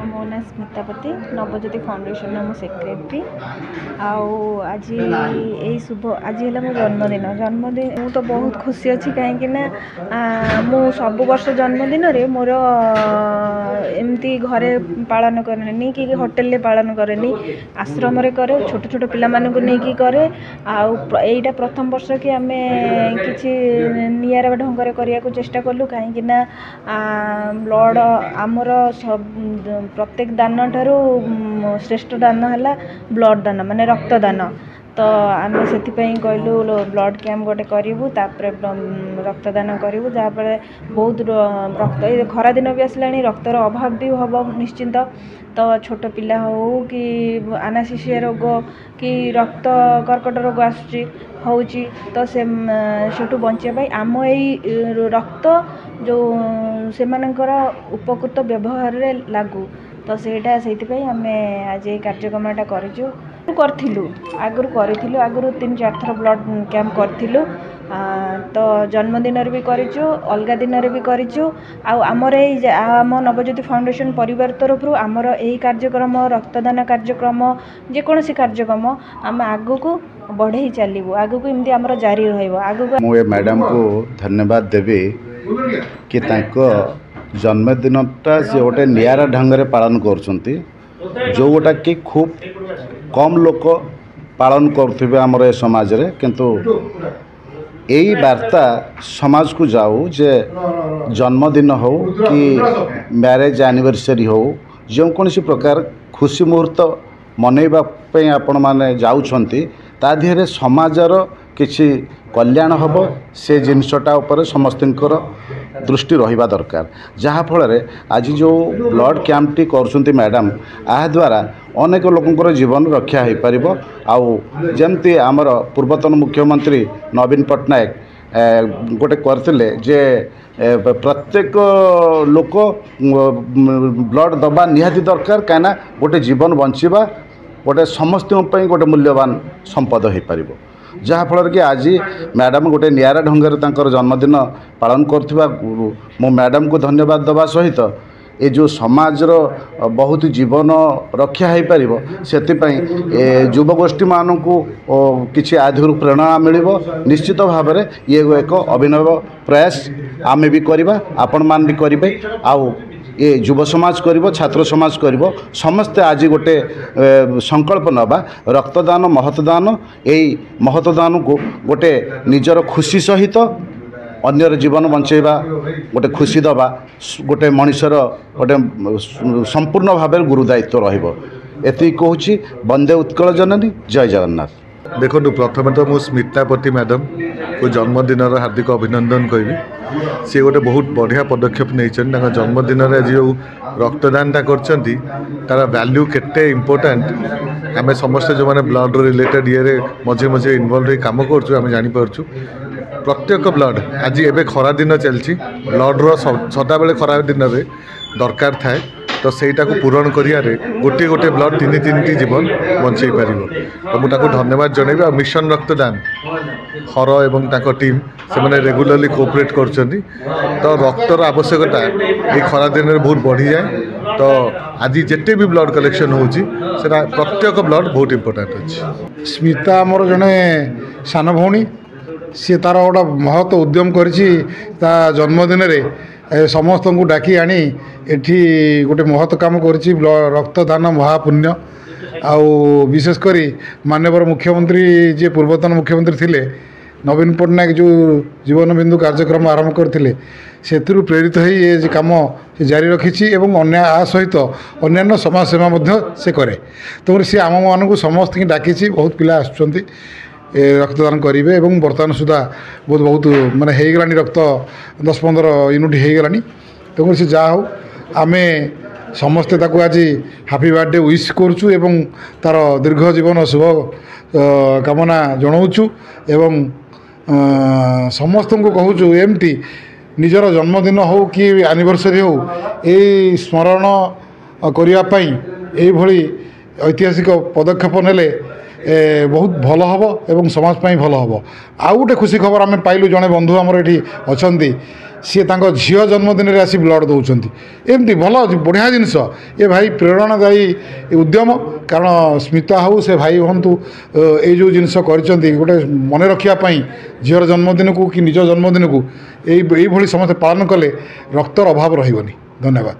मो ना स्मितापति नवज्योति फाउंडेशन मो सेक्रेटरी आज यही शुभ आज है मो जन्मदिन मु तो बहुत खुशी अच्छी कहीं मु सब वर्ष जन्मदिन रे मोर एमती घरे पालन करनी कि होटेल पालन करेनी आश्रम करे छोट छोट पिला मानक नहीं करे आईटा प्रथम वर्ष कि आम कि निरा ढंग करने को चेष्टा कलु कहीं ब्लड आमर प्रत्येक दान ठारू श्रेष्ठ दान है ब्लड दान माने रक्तदान तो आम से कहलु ब्लड कैंप गोटे करूँ रक्तदान करूँ जहाँफल बहुत रक्त खरा दिन भी आसला रक्तर अभाव भी हम निश्चिंत तो छोट पिला हो कि अनासिसिया रोग कि रक्त कर्कट रोग आसूँ तो से बचाई आम यही रक्त जो से उपकृत व्यवहार रे लागू तो सेटा से आम आज ये कार्यक्रमटा करूँ आगुरी आगुरी 3-4 थर ब्लड कैंप करूँ तो जन्मदिन भी करूँ अलग दिन भी करूँ आमर आम नवज्योति फाउंडेशन परिवार तरफ आमर यही कार्यक्रम रक्तदान कार्यक्रम जेकोसी कार्यक्रम आम आग को बढ़े चलू आग को एमती आमर जारी रही मैडम को धन्यवाद देवी कि जन्मदिनटा से गोटे निरा ढंग से पालन कर जो गोटा कि खूब कम लोक पालन करुवे आमर ए समाज रे किंतु यही वार्ता समाज को जाऊ जे जन्मदिन हो कि मैरेज एनिवर्सरी हो जो कौन प्रकार खुशी मुहूर्त मनइबा आपण माने जाउछंती ता देहरे समाजर किछि कल्याण हम से जिनसटा उपर समस्तर दृष्टि रहिबा दरकार जहाँ फल आज जो ब्लड कैंपटी कर मैडम आ द्वारा अनेक लोकंर जीवन रक्षा हो पार आमती आमर पूर्वतन मुख्यमंत्री नवीन पट्टनायक गोटे करते जे प्रत्येक लोक ब्लड दबा निहाती दरकार कहीं गोटे जीवन बंचवा गोटे समस्त गोटे मूल्यवान संपद हो पार जहाँफल कि आज मैडम गोटे निरा ढंग से जन्मदिन पालन करथिबा मो मैडम को धन्यवाद दवा सहित ये जो समाजर बहुत जीवन रक्षा हो पार से युवगोष्ठी मान को किसी आधुर प्रेरणा मिल निश्चित भाव में ये एक अभिनव प्रयास आमे भी करवा आपण मान भी करेंगे आउ ये युव समाज करिवो छात्र समाज करिवो समस्ते आज गोटे संकल्प नबा रक्तदान महतदान यही महतदान को गोटे निजर खुशी सहित अन्यर जीवन बंचेबा गोटे खुशी दबा गोटे मनुष्यर गोटे संपूर्ण भाव गुरुदायित्व रहिबो एति कहूची वंदे उत्कल जननी जय जगन्नाथ। देखो प्रथम तो मु स्मितापति मैडम को जन्मदिन हार्दिक अभिनंदन कहि सी गोटे बहुत बढ़िया पदक्षेप नहीं जन्मदिन आज जो रक्तदानटा कर वैल्यू केते इम्पोर्टेंट आम समस्त जो मैंने ब्लड रिलेटेड ये मझे मझे इनवल्व हो कम कर जापर प्रत्येक ब्लड आज एवं खरा दिन चलती ब्लड्र सदा बेले खरा दिन में दरकार थाए तो सहीटा को पूरण करियारे गोटे गोटे ब्लड 3 जीवन बंचई पार तो मुझे धन्यवाद जनइबी आ मिशन रक्तदान हर एवं ताको टीम से मैंने रेगुलरली कोऑपरेट करछंती तो रक्तर आवश्यकता ये खरा दिन में बहुत बढ़ी जाए तो आज जिते भी ब्लड कलेक्शन होची सेटा प्रत्येक ब्लड बहुत इम्पोर्टेंट अच्छी। स्मिता मोर जने सान भौणी सी तार गोटा महत उद्यम करिछि ता जन्मदिन रे समस्त को डाकी आनी एठी गोटे महत काम करिछि रक्तदान महापुण्य आउ विशेषकर माननीय मुख्यमंत्री जे पूर्वतन मुख्यमंत्री थिले नवीन पट्टनायक जो जीवन बिंदु कार्यक्रम आरंभ करथिले सेतु प्रेरित हो ये कम से जारी रखी अन्य आ सहित अन्य समाज सेवा से करे तो सी आम मान समस्त डाकी बहुत पिला आसुँच रक्तदान करेंगे और बर्तमान सुधा बहुत बहुत माने होगलानी रक्त 10-15 यूनिट होगलानी तो सी जहाँ हो आम समस्ते ताको आज हापी बर्थडे विश करुचु एवं तार दीर्घ जीवन शुभ कामना जनाऊँ एवं समस्त को कहूँ एमती निजर जन्मदिन हो कि एनिवर्सरी हो ये स्मरण करने ऐतिहासिक पदक्षेप नेले बहुत भल हम एवं समाज भल हम आउ गोटे खुशी खबर आम पाइलु जड़े बंधु आमर ये अच्छा सी झील जन्मदिन में आसी ब्लड दौरान एमती भल बढ़िया जिनस ये भाई प्रेरणादायी उद्यम कारण स्मिता हाउ से भाई हूँ ये जो जिनस गोटे मन रखापी झीर जन्मदिन को कि निज जन्मदिन को यही समस्त पालन कले रक्तर अभाव रही। धन्यवाद।